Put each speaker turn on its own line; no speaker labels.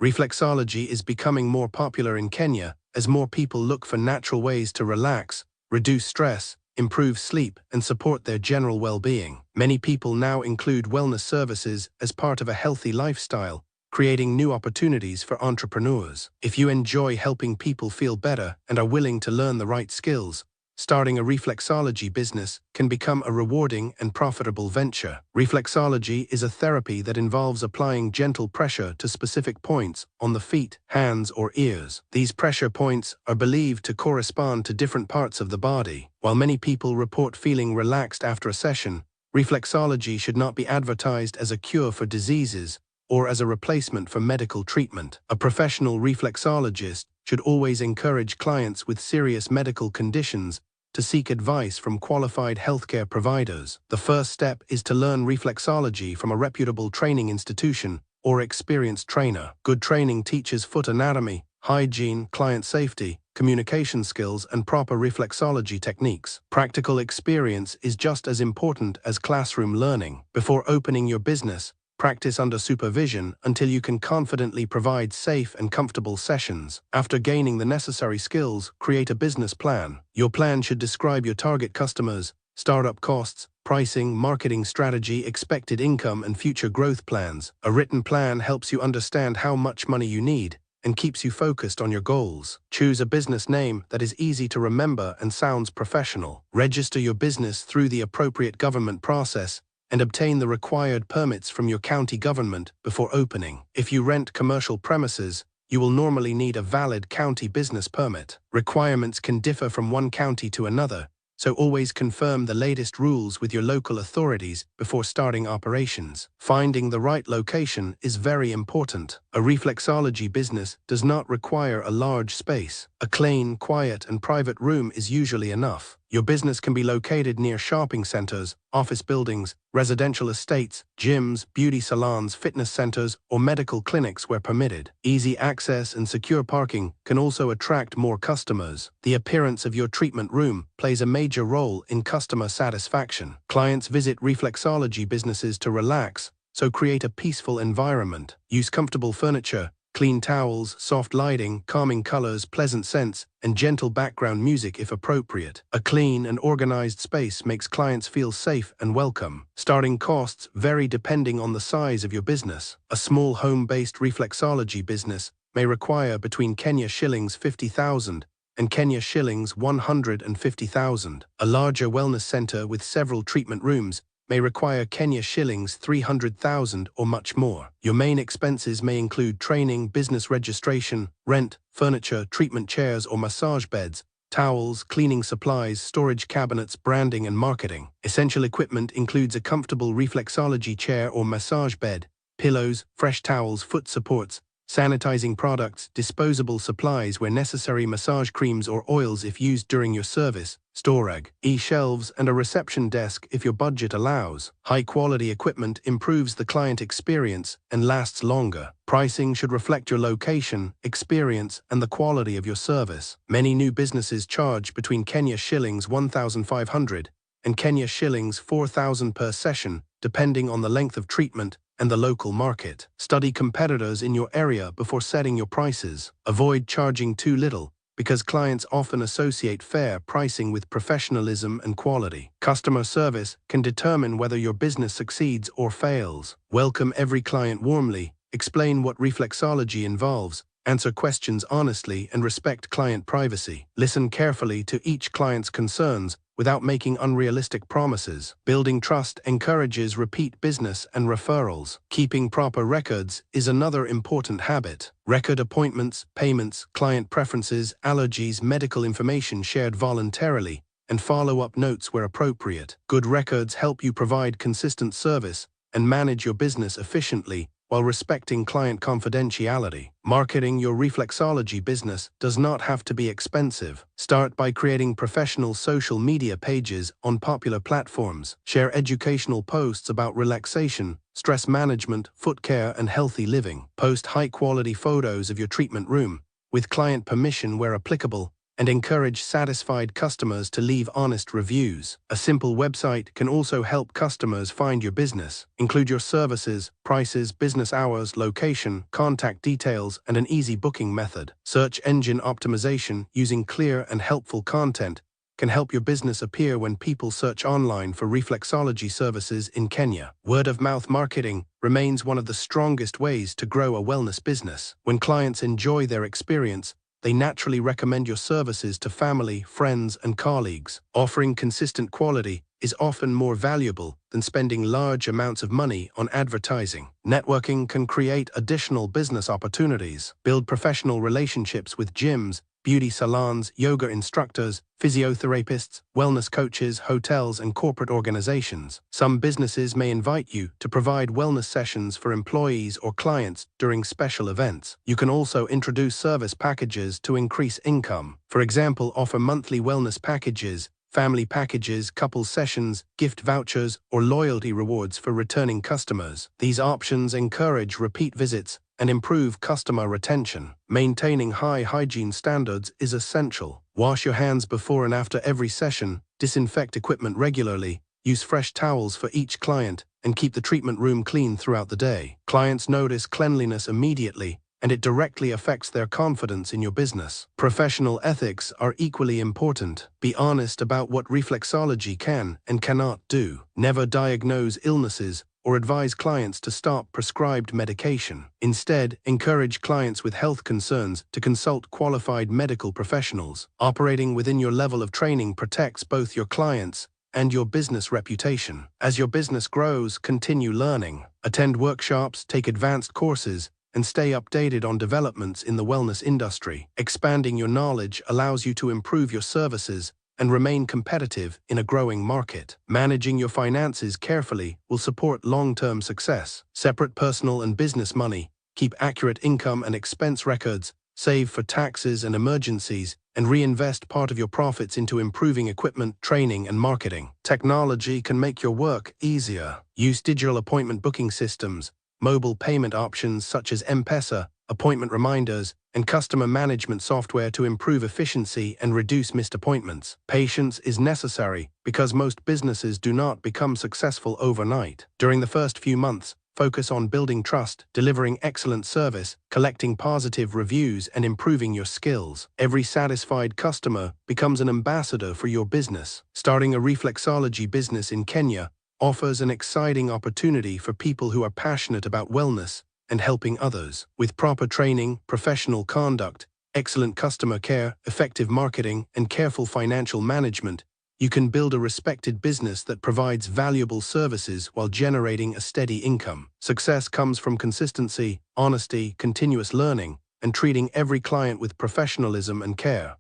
Reflexology is becoming more popular in Kenya as more people look for natural ways to relax, reduce stress, improve sleep, and support their general well-being. Many people now include wellness services as part of a healthy lifestyle, creating new opportunities for entrepreneurs. If you enjoy helping people feel better and are willing to learn the right skills, starting a reflexology business can become a rewarding and profitable venture. Reflexology is a therapy that involves applying gentle pressure to specific points on the feet, hands, or ears. These pressure points are believed to correspond to different parts of the body. While many people report feeling relaxed after a session, reflexology should not be advertised as a cure for diseases or as a replacement for medical treatment. A professional reflexologist should always encourage clients with serious medical conditions to seek advice from qualified healthcare providers. The first step is to learn reflexology from a reputable training institution or experienced trainer. Good training teaches foot anatomy, hygiene, client safety, communication skills, and proper reflexology techniques. Practical experience is just as important as classroom learning. Before opening your business, practice under supervision until you can confidently provide safe and comfortable sessions. After gaining the necessary skills, create a business plan. Your plan should describe your target customers, startup costs, pricing, marketing strategy, expected income, and future growth plans. A written plan helps you understand how much money you need and keeps you focused on your goals. Choose a business name that is easy to remember and sounds professional. Register your business through the appropriate government process and obtain the required permits from your county government before opening. If you rent commercial premises, you will normally need a valid county business permit. Requirements can differ from one county to another, so always confirm the latest rules with your local authorities before starting operations. Finding the right location is very important. A reflexology business does not require a large space. A clean, quiet, and private room is usually enough. Your business can be located near shopping centers, office buildings, residential estates, gyms, beauty salons, fitness centers, or medical clinics where permitted. Easy access and secure parking can also attract more customers. The appearance of your treatment room plays a major role in customer satisfaction. Clients visit reflexology businesses to relax, so create a peaceful environment. Use comfortable furniture, clean towels, soft lighting, calming colors, pleasant scents, and gentle background music if appropriate. A clean and organized space makes clients feel safe and welcome. Starting costs vary depending on the size of your business. A small home-based reflexology business may require between Kenya shillings 50,000 and Kenya shillings 150,000. A larger wellness center with several treatment rooms may require Kenya shillings 300,000 or much more. Your main expenses may include training, business registration, rent, furniture, treatment chairs or massage beds, towels, cleaning supplies, storage cabinets, branding, and marketing. Essential equipment includes a comfortable reflexology chair or massage bed, pillows, fresh towels, foot supports, sanitizing products, disposable supplies where necessary, massage creams or oils if used during your service, storage, shelves, and a reception desk if your budget allows. High-quality equipment improves the client experience and lasts longer. Pricing should reflect your location, experience, and the quality of your service. Many new businesses charge between Kenya shillings 1,500 and Kenya shillings 4,000 per session, depending on the length of treatment and the local market. Study competitors in your area before setting your prices. Avoid charging too little, because clients often associate fair pricing with professionalism and quality. Customer service can determine whether your business succeeds or fails. Welcome every client warmly, explain what reflexology involves, answer questions honestly, and respect client privacy. Listen carefully to each client's concerns without making unrealistic promises. Building trust encourages repeat business and referrals. Keeping proper records is another important habit. Record appointments, payments, client preferences, allergies, medical information shared voluntarily, and follow-up notes where appropriate. Good records help you provide consistent service and manage your business efficiently while respecting client confidentiality. Marketing your reflexology business does not have to be expensive. Start by creating professional social media pages on popular platforms. Share educational posts about relaxation, stress management, foot care, and healthy living. Post high-quality photos of your treatment room, with client permission where applicable, and encourage satisfied customers to leave honest reviews. A simple website can also help customers find your business. Include your services, prices, business hours, location, contact details, and an easy booking method. Search engine optimization using clear and helpful content can help your business appear when people search online for reflexology services in Kenya. Word-of-mouth marketing remains one of the strongest ways to grow a wellness business. When clients enjoy their experience, they naturally recommend your services to family, friends, and colleagues. Offering consistent quality is often more valuable than spending large amounts of money on advertising. Networking can create additional business opportunities. Build professional relationships with gyms, beauty salons, yoga instructors, physiotherapists, wellness coaches, hotels, and corporate organizations. Some businesses may invite you to provide wellness sessions for employees or clients during special events. You can also introduce service packages to increase income. For example, offer monthly wellness packages, family packages, couples sessions, gift vouchers, or loyalty rewards for returning customers. These options encourage repeat visits and improve customer retention. Maintaining high hygiene standards is essential. Wash your hands before and after every session, disinfect equipment regularly, use fresh towels for each client, and keep the treatment room clean throughout the day. Clients notice cleanliness immediately, and it directly affects their confidence in your business. Professional ethics are equally important. Be honest about what reflexology can and cannot do. Never diagnose illnesses or advise clients to stop prescribed medication. Instead, encourage clients with health concerns to consult qualified medical professionals. Operating within your level of training protects both your clients and your business reputation. As your business grows, continue learning. Attend workshops, take advanced courses, and stay updated on developments in the wellness industry. Expanding your knowledge allows you to improve your services and remain competitive in a growing market. Managing your finances carefully will support long-term success. Separate personal and business money, keep accurate income and expense records, save for taxes and emergencies, and reinvest part of your profits into improving equipment, training, and marketing. Technology can make your work easier. Use digital appointment booking systems, mobile payment options such as M-Pesa, appointment reminders, and customer management software to improve efficiency and reduce missed appointments. Patience is necessary because most businesses do not become successful overnight. During the first few months, focus on building trust, delivering excellent service, collecting positive reviews, and improving your skills. Every satisfied customer becomes an ambassador for your business. Starting a reflexology business in Kenya offers an exciting opportunity for people who are passionate about wellness and helping others. With proper training, professional conduct, excellent customer care, effective marketing, and careful financial management, you can build a respected business that provides valuable services while generating a steady income. Success comes from consistency, honesty, continuous learning, and treating every client with professionalism and care.